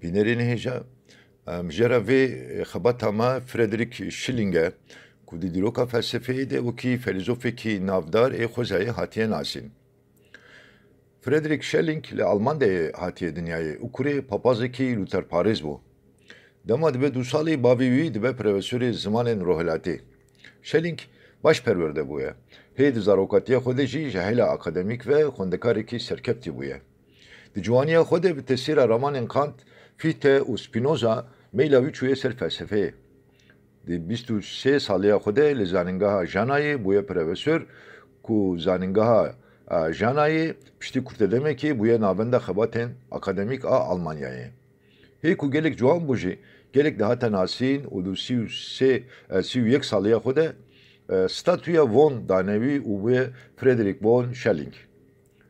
Binêrên hêja mijara vê xebata me Friedrich Schillinge ku di dîroka felsefeyê de wekî felîzofekî navdar ê xwezayê hatiye nasîn. Friedrich Schilling li Almanyayê hatiye dinyayê û kurê papazekî lûterparêz bû. Dema dibe du salî bavê wî dibe profesorê zimanên rohhilatê. Schelling başperwerde bûye. Hê di zarokatiya xwe de jî ji hêla akademîk ve xwendekarekî serkeftî bûye. Di ciwaniya xwe de bi tesîra ramanên Kant, Fichte û Spinoza meyla wî çûye ser felsefeyê. Di 23 saliya xwe de li zanîngeha Janayê bûye profesor ku zanîngeha Janayê piştî kurtedemekê bûye navenda xebatên akademîk a Almanyayê. Hê ku gelek ciwan bû jî, gelek dihate nasîn û di 31 saliya xwe de statûya von danewî û bûye Friedrich von Schelling.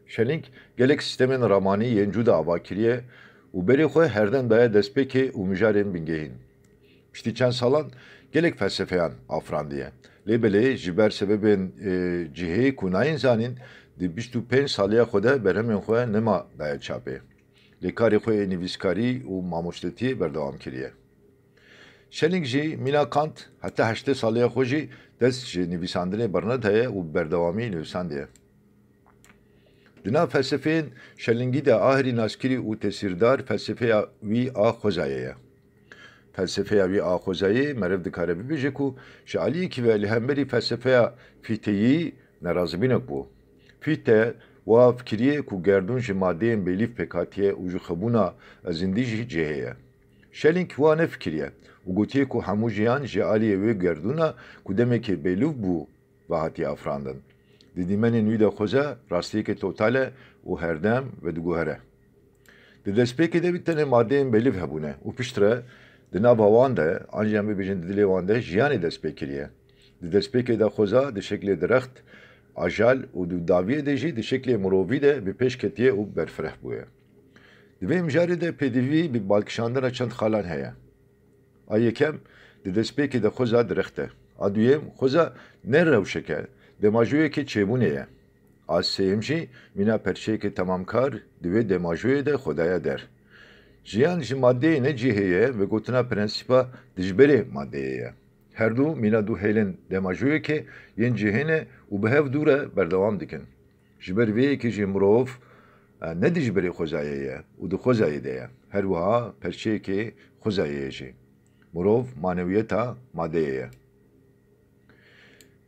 Schelling gelek sistemên ramanî yên cuda avakiriye û berê xwe herden daye destpêkê û mijarên bingehîn. Piştî çend salan gelek felsefeyan afrandiye. Lêbelê ji ber sebebên cihê ku nayên zanîn di 25 saliya xwe de berhemên xwe nema daye çapê. Lê karê xwe ê nivîskarî û mamostetiyê berdewam kiriye. Schelling jî mîna Kant heta 80 saliya xwe jî dest ji nivîsandinê bernedaye û berdewamî nivîsandiye. Di nav felsefeyên Schellingî de a herî naskirî û tesîrdar felsefeya wî a xwezayê ye. Felsefeya wî a xwezayê merev dikare bibêje ku ji aliyekî ve li hemberî felsefeya Fichteyî nerazibînek bû. Fichte wa fikiriye ku gerdûn ji maddeyên bêlîv pêk hatiye û ji xebûna zindî jî cihê ye. Schelling wa nefikiriye û gotiye ku hemû jiyan ji aliyê wê gerdûna ku demekê bêlûv bû ve hatiye afrandin. Di dîmenên wî de xweza rastiyekê total e û herdem ve diguhere. Di destpêkê de wî tenê maddeyên bêlîv hebûne û piştre di nava wan de anjiyan bibêjin di dilê wan de jiyanê destpê kiriye. Di destpêkê de xweza di şeklê dirext, ajal û di daviyê de jî di şeklê mirovî de bi pêş ketiye û berfireh bûye. Di vê mijarê de pêdivî bi balkişandina çend xalan heye. A yekem di destpêkê de xweza dirext e. A duyêm xweza ne rewşek e, demajoyekê çêbûnê ye. A sêyem jî mîna perçeyekê temamkar di vê demajoyê de xwedaya der. Jiyan ji maddeyê ne cihê ye ve gotina prensîpa dijberê maddeyê ye. Her du mîna du hêlên demajoyekê yên cihê ne û bi hev dû re berdewam dikin. Ji ber vê yekê jî mirov ne dijberê xwezayê ye û di xwezayê de ye. Her wiha perçeyekê xwezayê ye jî. Mirov manewiyeta maddeyê ye.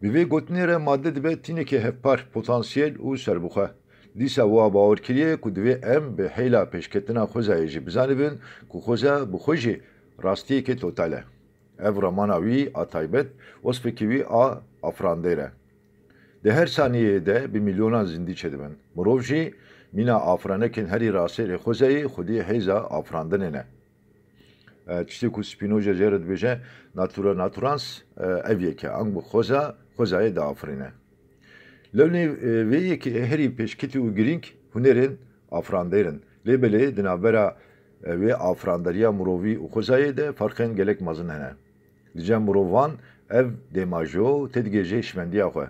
Bi vê gotinê re madde dibe tînekê hevpar, potansiyel û serbixwe. Dîsa wa bawer kiriye ku divê em bi hêla pêşketina xwezayê jî bizanibin ku xweza bi xwe jî rastiyekê total e. Ev ramana wî a taybet, wasfekî wî a afrandêr e. Di her saniyeyê de bi milyonan zindî çedibin. Mirov jî mîna afranekên herî rastêrê xwezayê xwedî hêza afrandinê ne. Tiştê ku Spinoza jê re dibêje natura naturans ev yek e, ang bi xweza xwezayê diafirîne. Lewlê vê yekê herî pêşketî û girîng hunerên afrandêr in. Lêbelê di navbera vê afrandariya mirovî û xwezayê de farqên gelek mezin hene. Li cem mirovan ev dêmajo tê digêje şivendiya xwe.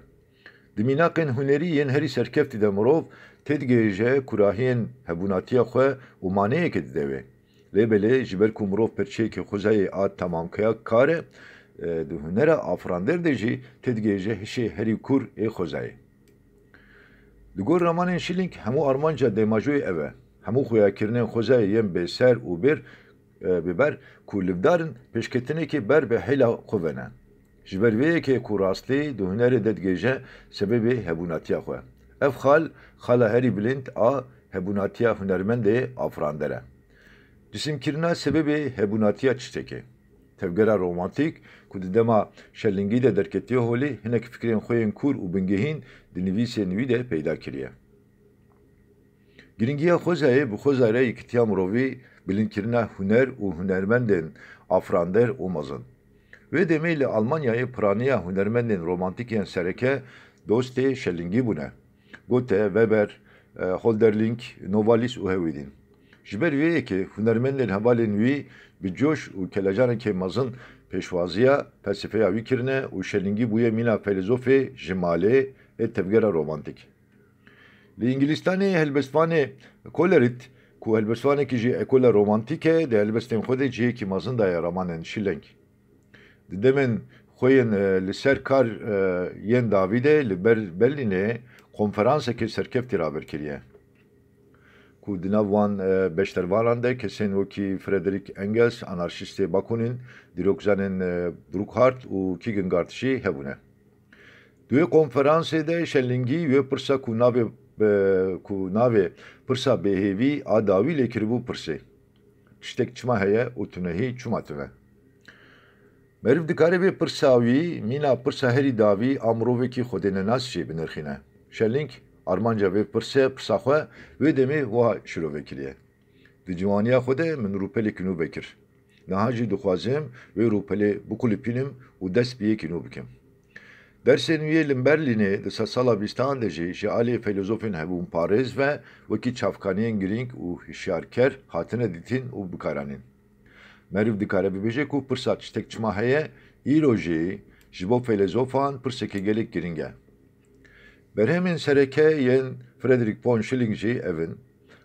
Di mînaqên hunerî yên herî serkeftî de mirov tê digêje kurahiyên hebûnatiya xwe û maneyekê dide wê. Lêbelê ji ber ku mirov perçeyekê xwezayê a temamkeya kar e, di hunera afrandêr de jî tê digêje hişê herî kur ê xwezayê. Li gor ramanên Schilling hemû armanca dêmajoyê ev e. Hemû xuyakirinên xwezayê yên bêser û biber ku livdarin pêşketinekê ber bi hêla xwe vene. Ji ber vê yekê ku rastî di hunerê de digêje sebebê hebûnatiya xwe. Ev xala herî bilind a hebûnatiya hunermendê afrander e. Cisimkirina sebebê hebûnatiya tiştekê. Tevgera romantîk ku di dema Schellingî de derketiye holê hinek fikrên xwe yên kur û bingehîn di nivîsên wî de peyda kiriye. Giringiya xwezayê bi xweza re yekîtiya mirovî bilindkirina huner û hunermendên afrander û mezin. Vê demê li Almanyayê piraniya hunermendên romantîkên sereke dostê Schellingî bûne. Goethe, Weber, Hölderlin, Novalis û hewî din. Ji ber vê yekê hunermendên hevalên wî bi coş û kelecanekê mezin pêşwaziya felsefeya wî kirine û Schellingî bûye mîna felîzofê ji malê ê tevgera romantîk. Li Ingilistanê helbestvanê Coleridge ku helbestvanekî jî ekola romantik e, di helbestên xwe de cihekî mezin daye romanên şîleng. Di demên xwe yên li ser kar yên Davîdê li ber Berlînê konferansekê serkeftî raberkiriye. Ku di nav wan beştervanan de kesên wekî Friedrich Engels, anarşistê Bakunîn, dîrokzanên Burckhardt û Kierkegaard jî hebûne. Di wê konferansê de şenlingî wê pirsa ku navê pirsa bêhêvî a dawî lêkiribû pirsê. Tiştek çima heye û tu nehî çima tune. Meriv dikare vê pirsa wî mîna pirsa herî dawî a mirovekî xwedênenas jî binirxîne. Şenling armanca vê pirsê pirsa xwe wê demê wiha şîrovekiriye. Di civaniya xwe de min rûpelekî nû vekir. Niha jî dixwazim wê rûpelê bikulîpînim û dest bi yekî nû bikim. Dersên wê li Berlînê di sala bîstan de jî ji alî filozofên hebûn parêz ve wekî çavkaniyên girîng û hişyarker hatine dîtin û bikaranîn. Meriv dikare bibêje ku pirsa tiştek çima heye, îro jî ji bo filozofan pirsekê gelek giring e. Berhemên sereke yên Friedrich von Schilling jî ev in.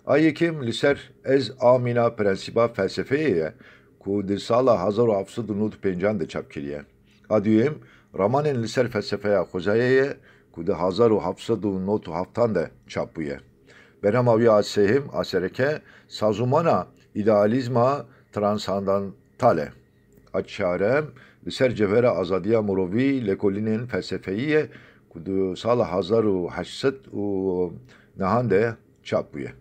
A yekim li ser ez a mîna prensîba felsefeyê ye ku di sala 1795 de çapkiriye. A duyêm romanên li ser felsefeya Xwezayê ye ku di 1797 de çap bûye. Berhema wî a sêhim a sereke sazûmana idealîzma transandantal e. A çarem li ser cevhera azadiya mirovî lêkolînên felsefeyî ye ku di sala 1800 û nihan de çap bûye.